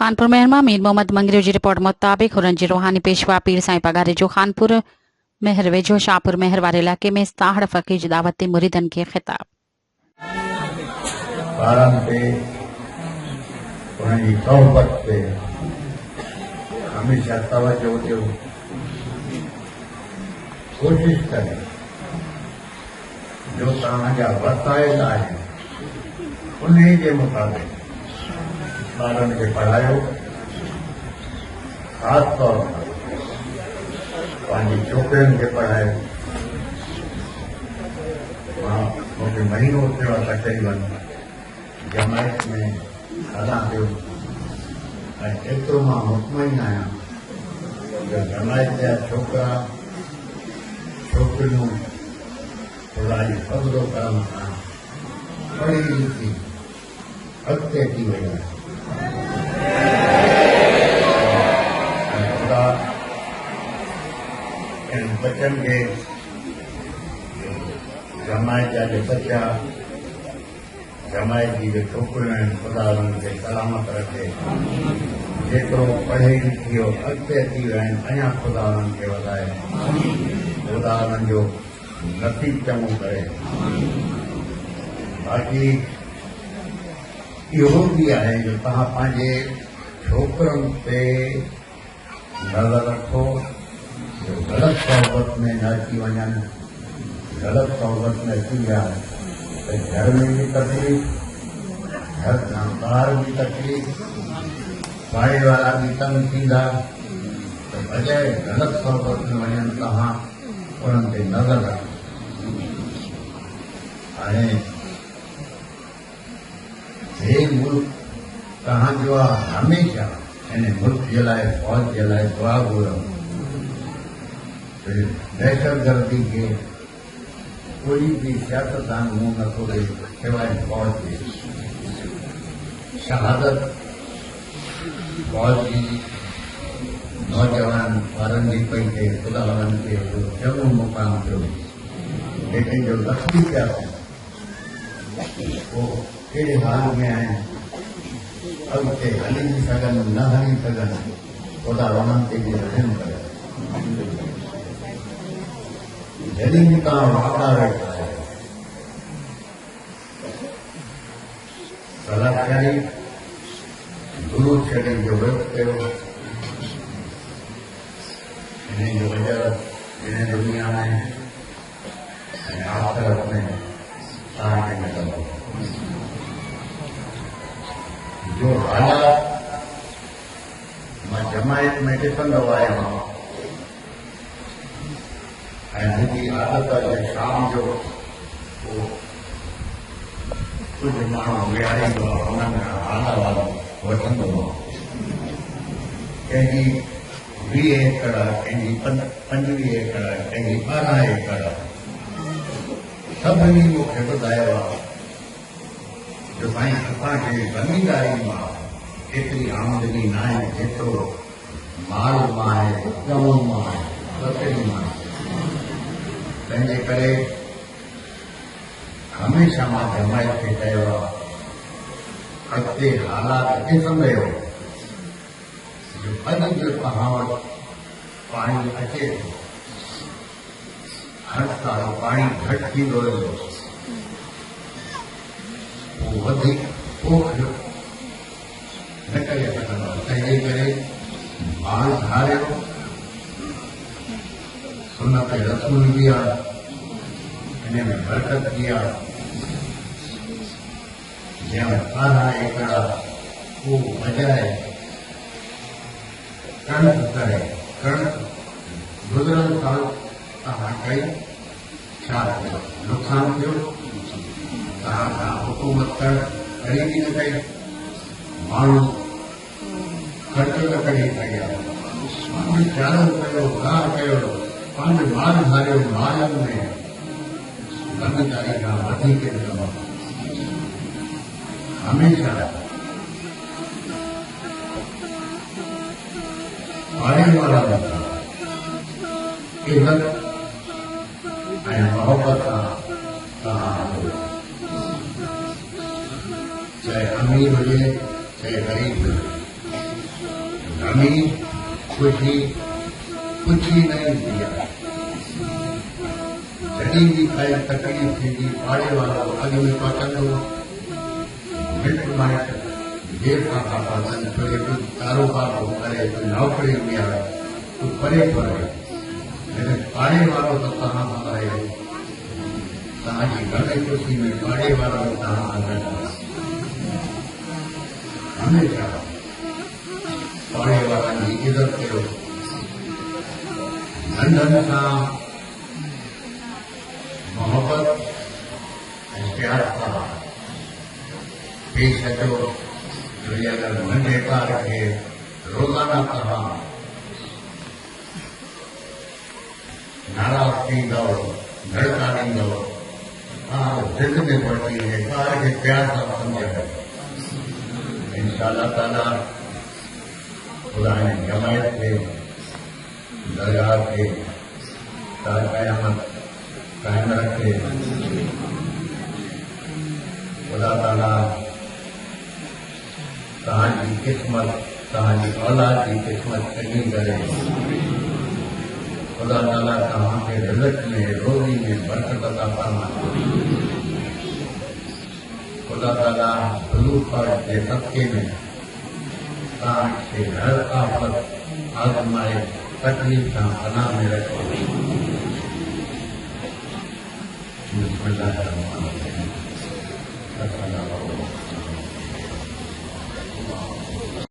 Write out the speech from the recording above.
खानपुर महरमा मीर मोहम्मद मंगरियो जी report मुताबिक Huron जी रूहानी पेशवा पीर साईं पगारे जो खानपुर महर वेझो शाहपुर महर वारे इलाके में साहड़ फकीर जी दावती मुरीदन के खिताब हमेशा तवज्जो ॾियो, कोशिश करें जो तव्हांजा वसाइल आहिनि उन जे मुताबिक़ ॿारनि खे पढ़ायो। ख़ासि तौर ते पंहिंजी छोकिरियुनि खे पढ़ायो। मूंखे महीनो थियो आहे तक़रीबन जमायत में हलां पियो ऐं एतिरो मां मुतमइन आहियां त जमायत जा छोकिरा छोकिरियूं ख़ुदा जी फ़ज़्ल करम सां पढ़ी लिखी अॻिते थी वई आहे। ख़ुदा इन बचनि खे जमायत जा जो सचा जमायत जी जो छोकिरियूं आहिनि ख़ुदा उन्हनि खे सलामत रखे। जेतिरो पढ़े लिखी अॻिते थी विया आहिनि अञा ख़ुदा उन्हनि खे वधाए, ख़ुदा उन्हनि जो नसीब चङो करे। बाक़ी इहो बि आहे जो तव्हां पंहिंजे छोकिरनि ते नज़र रखो जो ग़लति सोबत में न अची वञनि। ग़लति सोबत में अची विया त घर में भी तकलीफ़, घर खां ॿाहिरि भी तकलीफ़, पाड़े वारा भी तंग थींदा। त बजाए ग़लति सोबत में वञनि तव्हां उन्हनि ते नज़र रखो। हाणे हे मुल्क तव्हांजो आहे, हमेशह इन मुल्क जे लाइ फ़ौज जे लाइ दुआ घुरो। दहशतगर्दी खे कोई भी सियासतदान मुंहुं नथो ॾे सवाइ फ़ौज जे। शहादत फ़ौज जी नौजवान ॿारनि जी पई थिए, ख़ुदा उन्हनि खे चङो मुक़ाम थियो, लेकिन जो लखी पिया वो कहिड़े हाल में आहिनि, अॻिते हली बि सघनि न हली सघनि, ख़ुदा उन्हनि ते बि रहम करे। जॾहिं बि तव्हां वाक़ा वेठा आहियो सलाह शरीफ़ दुरूद शरीफ़ जो विर्त कयो। इन्हें जो वजह इन्हें दुनिया में आख़िरत में तव्हांखे मिलंदो। जो हालात मां जमायत में ॾिसंदो आहियां ऐं मुंहिंजी आदत आहे शाम जो कुझु माण्हू विहारींदो आहे, उन्हनि खां हाल वाल वठंदो आहे। कंहिंजी 20 एकड़, कंहिंजी 25 एकड़, कंहिंजी 12 एकड़। सभिनी मूंखे ॿुधायो आहे जो साईं असांखे ज़मीनदारी मां एतिरी आमदनी न आहे जेतिरो माल मां आहे, गऊं मां आहे, बकरी मां आहे। तंहिंजे करे हमेशह मां जमायत खे चयो आहे अॻिते हालात ॾिसंदे हो जो अॼु जो तव्हां वटि पाणी अचे थो, हर साल पाणी घटि थींदो वेंदो, पोइ वधीक पोख न करे सघंदो। तंहिंजे करे माल धारियो, सुनत रसूल बि आहे, इन में बरकत बि आहे। जंहिं 12 एकड़ उहो बजाए कणक करे, कणक गुज़िरियल साल तव्हां कई छा थियो, नुक़सान थियो? तव्हां खां हुकूमत ख़रीदी न कई, माण्हू ख़र्च न करे सघिया, माण्हू चारो कयो, गाह कयो, पंहिंजो माल धारियो, मालनि में ज़मीनदारी खां वधीक मिलंदो। हमेशह पाड़े वारा इज़त ऐं मोहब्बत सां तव्हां हलो, चाहे अमीर हुजे चाहे ग़रीब हुजे। कमी खुशी कुछ भी नहीं दिया। जॾहिं भी काई तकलीफ़ थींदी पाड़े वारो अॻु में पकंदो, मिट माइट जेका खाता वञ थोरे कुझु कारोबार थो करे, कोई नौकिरी में आहे, तूं परे परे लेकिन पाड़े वारो त तव्हां सां आहे। तव्हांजी घणे ख़ुशी में पाड़े वारो तव्हां सां गॾु आहे। हमेशा पाड़े वारनि जी इज़त कयो। नंढनि सां मोहब्बत ऐं प्यार सां पेश अचो। वरी अगरि नंढे ॿार खे रोज़ाना तव्हां नाराज़ थींदव, धड़का ॾींदव, तव्हां ज़िद में पहुची वञे। ॿार खे प्यार सां सम्झायो। इंशाअल्लाह ताला खुदा ने जमायत खे दरगाह खे ता क़यामत कायम रखे। खुदा ताला तव्हांजी क़िस्मत, तव्हांजी औलाद जी क़िस्मत चङी करे। खुदा ताला तव्हांखे रिज़्क़ में, रोज़ी में बरकत अता फरमाए। खुदा ताला ज़ुल्फ़ जे तबके में तव्हांखे हर आफ़त आज़माए तकलीफ़ सां पनाह में रखे। बिस्मिल्लाहिर्रहमानिर्रहीम।